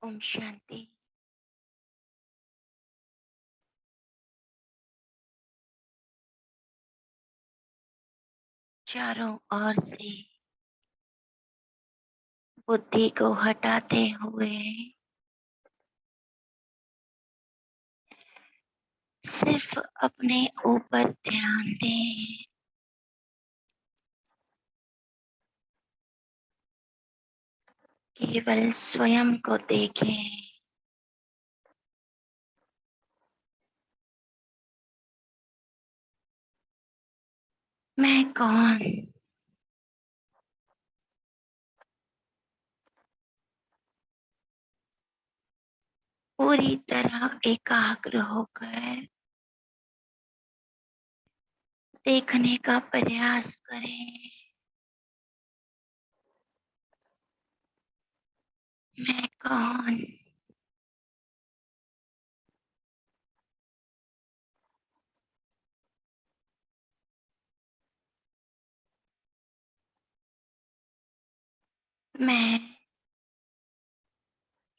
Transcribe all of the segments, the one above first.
ओम शांति। चारों ओर से बुद्धि को हटाते हुए सिर्फ अपने ऊपर ध्यान दें। केवल स्वयं को देखें। मैं कौन? पूरी तरह एकाग्र होकर देखने का प्रयास करें। मैं कौन? मैं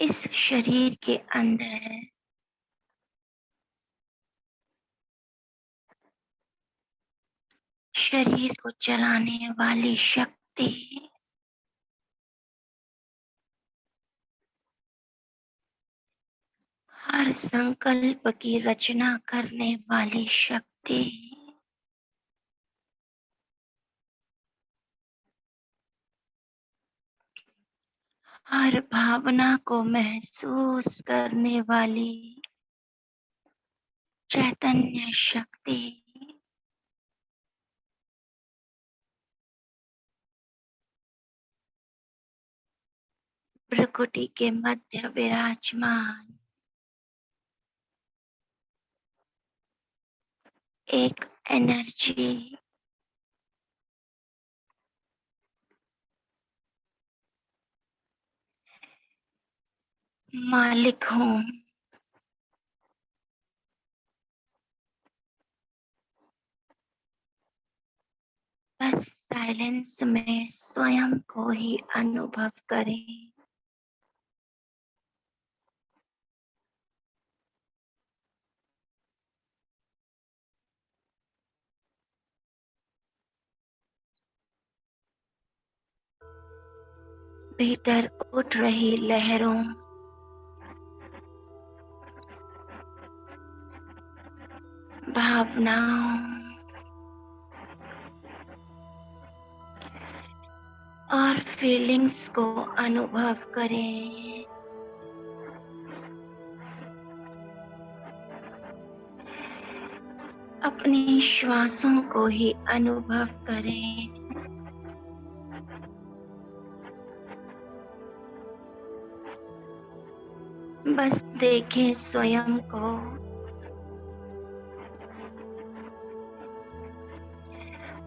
इस शरीर के अंदर शरीर को चलाने वाली शक्ति, हर संकल्प की रचना करने वाली शक्ति, हर भावना को महसूस करने वाली चैतन्य शक्ति, प्रकृति के मध्य विराजमान एक एनर्जी, मालिक हूँ। बस साइलेंस में स्वयं को ही अनुभव करें। भीतर उठ रही लहरों, भावनाओं और फीलिंग्स को अनुभव करें। अपनी श्वासों को ही अनुभव करें। बस देखें स्वयं को।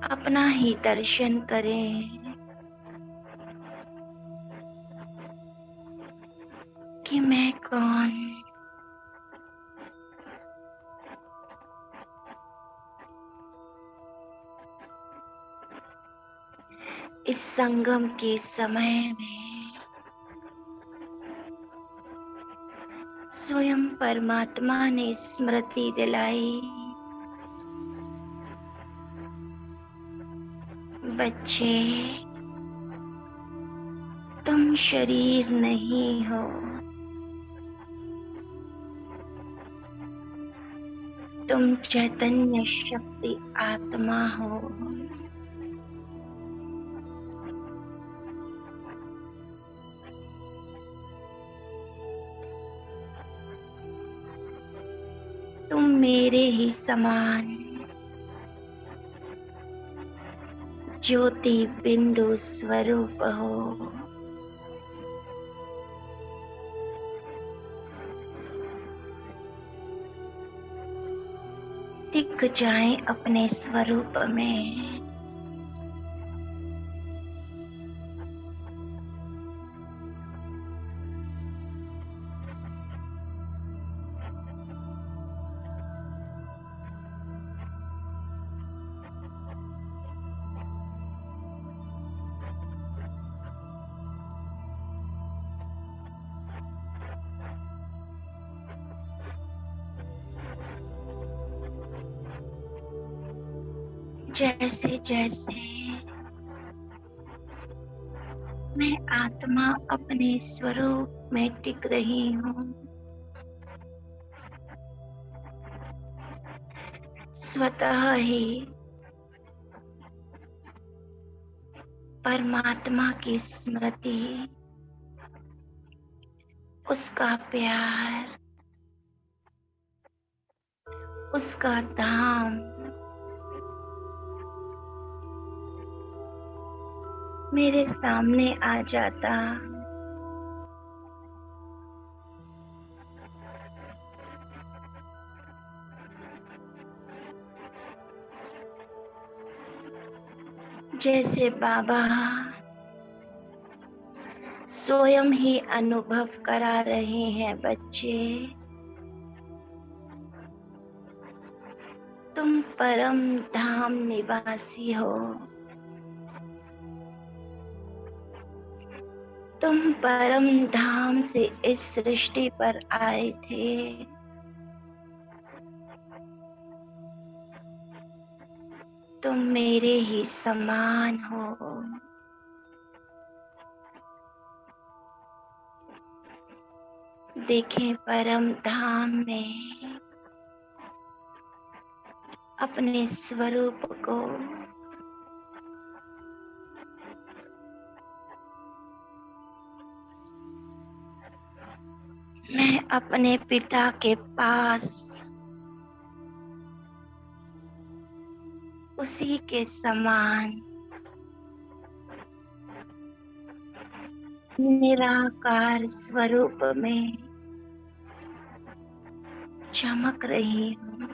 अपना ही दर्शन करें कि मैं कौन? इस संगम के समय में स्वयं परमात्मा ने स्मृति दिलाई, बच्चे तुम शरीर नहीं हो, तुम चैतन्य शक्ति आत्मा हो। तुम मेरे ही समान ज्योति बिंदु स्वरूप हो। टिक जाएं अपने स्वरूप में। जैसे जैसे मैं आत्मा अपने स्वरूप में टिक रही हूँ, स्वतः ही परमात्मा की स्मृति, उसका प्यार, उसका धाम मेरे सामने आ जाता। जैसे बाबा स्वयं ही अनुभव करा रहे हैं, बच्चे तुम परम धाम निवासी हो, तुम परम धाम से इस सृष्टि पर आए थे। तुम मेरे ही समान हो। देखें परम धाम में अपने स्वरूप को। मैं अपने पिता के पास उसी के समान निराकार स्वरूप में चमक रही हूँ।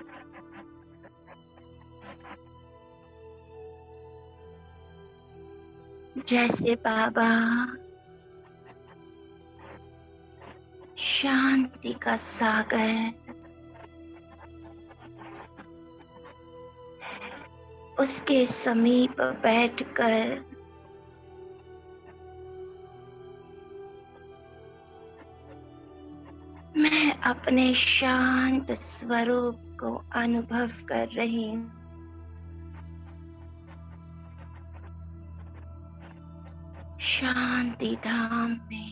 जैसे बाबा शांति का सागर, उसके समीप बैठकर मैं अपने शांत स्वरूप को अनुभव कर रही हूँ। शांति धाम में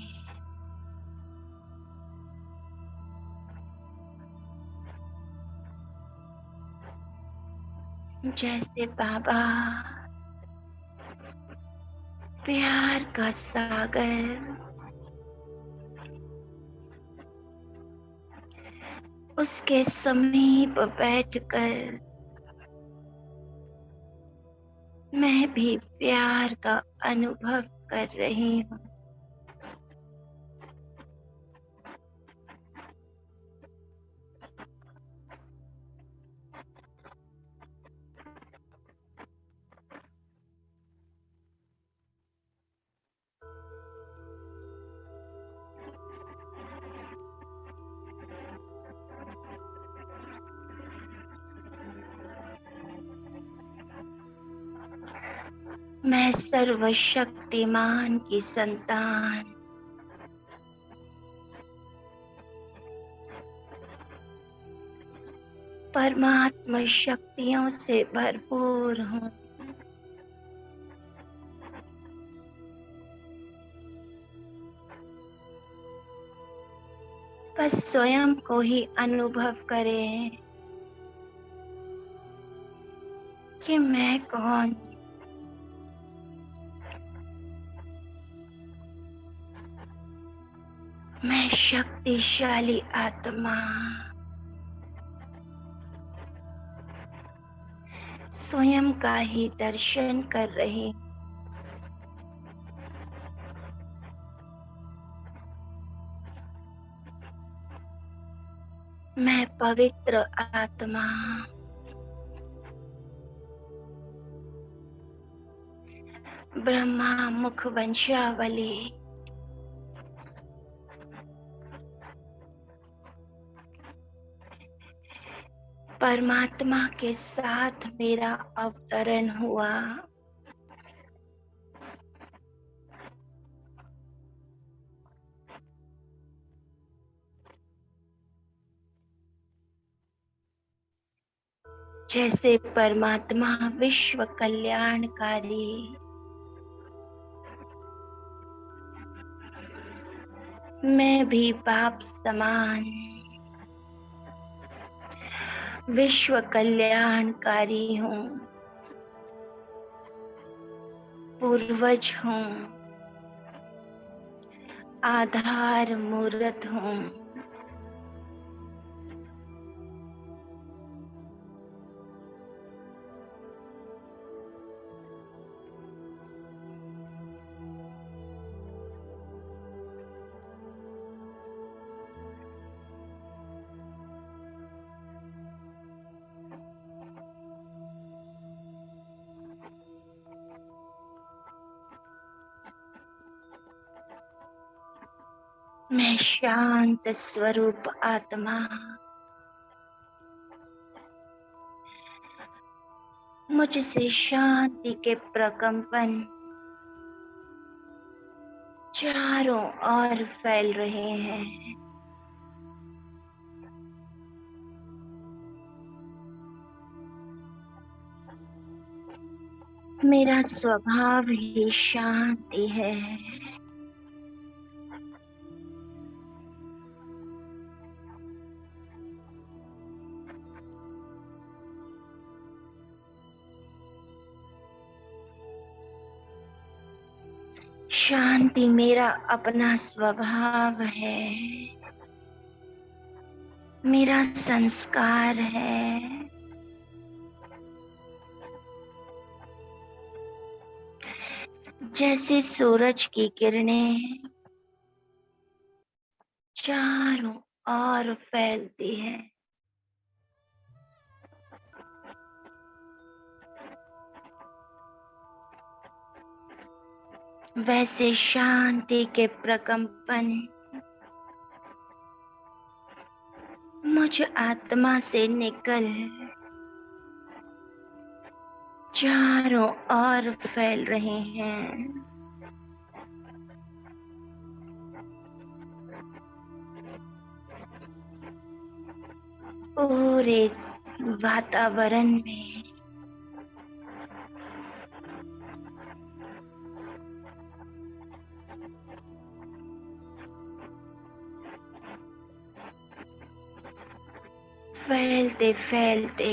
जैसे बाबा प्यार का सागर, उसके समीप बैठकर मैं भी प्यार का अनुभव कर रही हूँ। मैं सर्वशक्तिमान की संतान, परमात्मा शक्तियों से भरपूर हूँ। बस स्वयं को ही अनुभव करें कि मैं कौन। मैं शक्तिशाली आत्मा, स्वयं का ही दर्शन कर रही। मैं पवित्र आत्मा, ब्रह्मा मुख वंशावली, परमात्मा के साथ मेरा अवतरण हुआ। जैसे परमात्मा विश्व कल्याणकारी, मैं भी बाप समान विश्व कल्याणकारी हूँ, पूर्वज हूँ, आधार मूर्त हूँ। मैं शांत स्वरूप आत्मा, मुझसे शांति के प्रकंपन चारों ओर फैल रहे हैं। मेरा स्वभाव ही शांति है। शांति मेरा अपना स्वभाव है, मेरा संस्कार है। जैसे सूरज की किरणें चारों ओर फैलती हैं, वैसे शांति के प्रकंपन मुझ आत्मा से निकल चारों ओर फैल रहे हैं। पूरे वातावरण में फैलते फैलते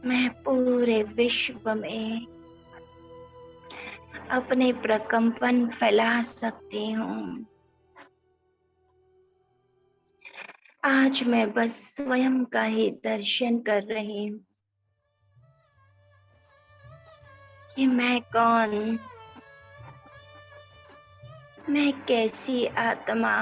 मैं पूरे विश्व में अपने प्रकंपन फैला सकती हूँ। आज मैं बस स्वयं का ही दर्शन कर रही हूँ कि मैं कौन, मैं कैसी आत्मा